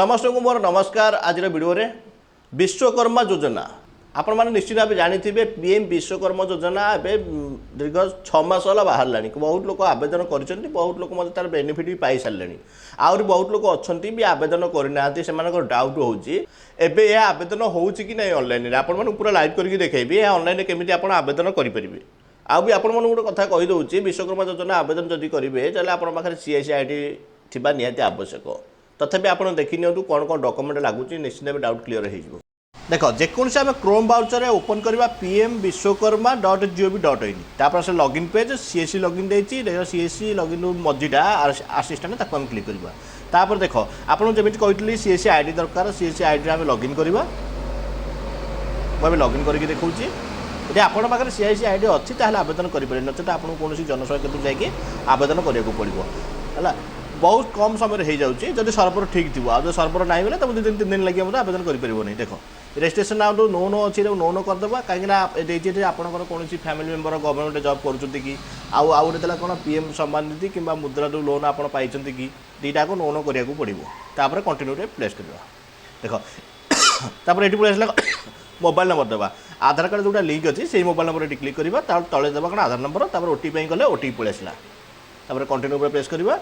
समस्त को मोर नमस्कार। आज वीडियो रे विश्वकर्मा योजना आपण मैंने निश्चित भाव जानी पीएम विश्वकर्मा योजना एवं दीर्घ 6 मास है बाहर ला बहुत लोग आवेदन कर बहुत लोग मतलब तार बेनिफिट भी पाई सारे आहरी बहुत लोग अच्छा भी आवेदन करना से डाउट होबे यह आवेदन हो कि ऑनलाइन आपने पूरा लाइव करके देखेबी ऑनलाइन केमी आप आवेदन करेंगे आउ भी आपण गोटे कथा कहीदे विश्वकर्मा योजना आवेदन जदि करेंगे तेल आप सीएससी आईडी थिबा निहाती आवश्यक तथापि आप देखी नियंतु कौन कौन डॉक्यूमेंट लगुच निश्चित भाव डाउट क्लियर हो देख जेकोसी आम क्रोम ब्राउजर ओपन करवा pmvishwakarma.gov.in तापर से लॉगिन पेज सीएससी लॉगिन देती सीएससी लॉगिन मझीटा आसिस्टेंट ताको हम क्लिक करवा तापर देख आपन जमिति कहली सीएससी आईडी दरकार सीएससी आईडी आम लॉगिन करवा मैं लॉगिन करके देखौची यदि आपन पाखे सीएससी आईडी अच्छी ताहले आवेदन करें नचेत आपको कौन जनसेवा केंद्र जाकि आवेदन करने पड़ो है बहुत कम समय हो जाऊँगी जब सर्वर ठीक थी आज सर्वर ना बोले तुम 2-3 दिन लगे मतलब आवेदन करें देख रेजिस्ट्रेशन नाउ नो नो अच्छी नो नो करदे कहीं आपंकर कौन फैमिली मेम्बर गवर्नमेंट जॉब करुँच कि आउ गोटे कौन पीएम सम्मान निधि कि मुद्रा जो लोन आप कि दुईटा को नो नो करा पड़ो तापर कंटिन्यू प्लेस करवा देख ये पड़े मोबाइल नंबर देवा आधार कार्ड जोटा लिंक अच्छी से मोबाइल नंबर ये क्लिक करवा तले देवा कौन आधार नंबर तापर ओटीपी गले ओटीपी पड़े आसला कंटिन्यू प्रेस करवा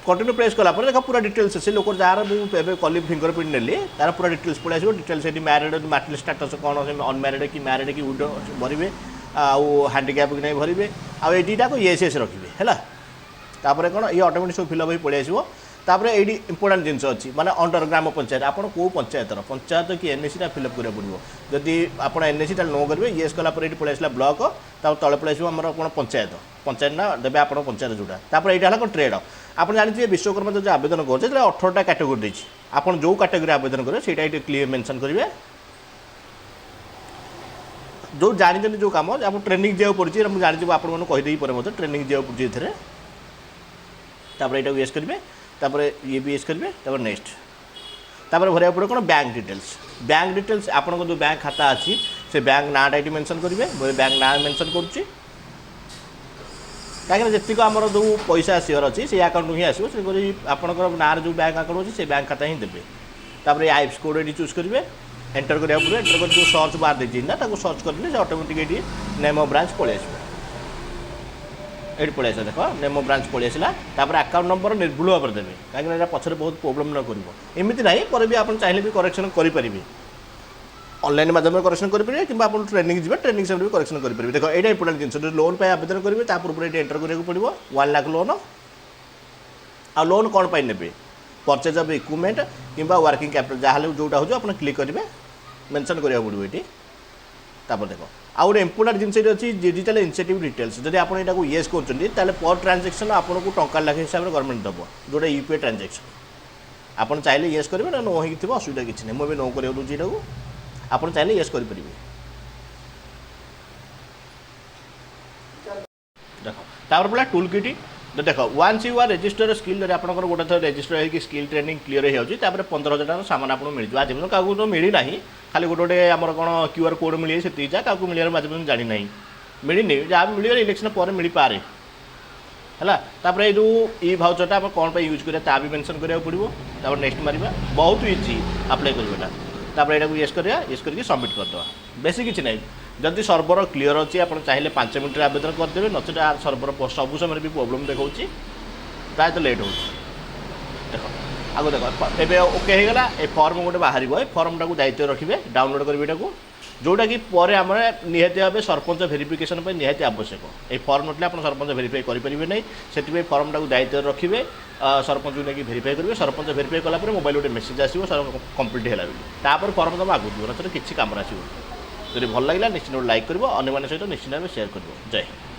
कंटिन्यू प्रेस कला देख पूरा डिटेल्स से लोक जार मुझे कली फिंगरप्रिंट नेली तार पूरा डिटेल्स पड़े आस डिटेल्स ये मैरिड मैरिटल स्टेटस कौन अनमैरिड कि मैरिड कि विडो भरवे आउ हैंडिकैप कि नहीं भरवे आउ ये को येस येस रखिए है तापर कौन ये ऑटोमेटिक सब फिलअप पड़े आसो तापर ये इंपोर्टेंट जिनस अच्छी माने अंडर ग्राम पंचायत आपन को पंचायत कि एनएसी फिलअप करा पड़ो जदि आप एनएसी नो करेंगे येस कलापर ये पड़े आसला ब्लॉक तले पड़े आसो आम कौन पंचायत ना देवे आप पंचायत जोटा तापर यहाँ कौन ट्रेड आप जानते विश्वकर्मा जो आवेदन कर 18टा कैटेगोरी देती आपन जो कैटेगोरी आवेदन करेंगे से क्लियर मेंशन करेंगे जो जानते जो कम आप ट्रेनिंग जाओ पड़ी मुझे जानी आपको कहीदे मत ट्रेनिंग जाओ पड़ी तापर यहाँ येस करेंगे तापर ये भी येस करेंगे तापर नेक्स्ट तापर भरिया पड़े कौन बैंक डिटेल्स आपन जो बैंक खाता अच्छी से बैंक नाटा ये मेंशन करेंगे बैंक ना मेंशन करुच्ची कहीं जी आम जो पैसा आसवर अच्छी से अकाउंट ही आसो आपंकर ना जो बैंक अकाउंट अच्छी से बैंक खाता ही देवे तापर आईएफएस कोड ये चूज करेंगे एंटर करा पड़े एंटर कर जो सर्च बार देखिए ना सर्च करेंगे ऑटोमेटिक ये नेम ऑफ ब्रांच पलि आस ये पलि आस देख नेम ऑफ ब्रांच पलि आसला तापर अकाउंट नंबर निर्भुल भाव में देवे कहीं पछरे बहुत प्रोब्लेम न कर एमती ना पर भी आप चाहिए भी करेक्शन करेंगे ऑनलाइन माध्यम करेक्शन करेंगे कि आप ट्रेनिंग जी ट्रेनिंग से भी करेक्शन करेंगे देख ये इंपोर्टेंट जिन लोन पर आवेदन करेंगे तापर ये एंटर करा पड़ो 1 लाख लोन आ लोन कौन पर ने परचेज ऑफ इक्विपमेंट कि वर्किंग कैपिटल जहाँ जोटा हो आप क्लिक करेंगे मेंशन करा पड़ो ये तापर देख आउ गोटे इंपोर्टेंट जिन अच्छी डिजिटल इनिशिएटिव डिटेल्स जब आप येस कर पर ट्रांजेक्शन आपको टंका लाख हिसाब से गवर्नमेंट दब जोटा यूपीआई ट्रांजेक्शन आप चाहिए येस करेंगे ना नो हो असुविधा किसी नहीं मुझे नो कर दूसरी यहाँ आप चाहिए येस करेंगे देख तापर पड़ा टूल किट तो देख once you are register skill आप गोटे थर रजिस्टर हो स्किल ट्रेनिंग क्लीयर हो 15,000 टाँग सामान आपको मिल जाए आज क्या तो मिलना खाली गोटे गोटे आम कौन क्यूआर कोड मिले से क्या मिलने आज जानी ना मिलनी जहाँ भी मिल इलेक्शन पर मिल पारे है तापर ये जो ई भाउचरटा आप कौन यूज करा भी मेंशन करा पड़ो तापर नेक्स्ट मारिबा बहुत इजी अप्लाई करवाटा तापर यहाँ येस करा येस करके सबमिट करदे बेसी किसी ना जदि सर्वर क्लीयर अच्छी आप चाहिए 5 मिनट आवेदन करदे नचेत सर्वर सब समय भी प्रोब्लेम देखा प्रायः लेट हो देख आगे देख ए ओके हो गला ए फॉर्म गोटे बाहर फॉर्म टाक दायित्व रखिए डाउनलोड करेंगे जोटा कि पर आम निहाती भाव सरपंच भेरिफिकेशन निहाती आवश्यक ये फॉर्म नटले आप सरपंच भेरीफाई करेंगे नहीं से फॉर्म टाक दायित्व रखिए सरपंच को लेकिन भेरीफाई करेंगे सरपंच भेरीफाई कलापर मोबाइल गोटे मेसेज आसो कंप्लीट है तापर फॉर्म तुम आगू जीवन ना किसी कम आसो जब भल लगे निश्चित लाइक कर अन्य सहित निश्चित भाव सेयार कर जय हिंद।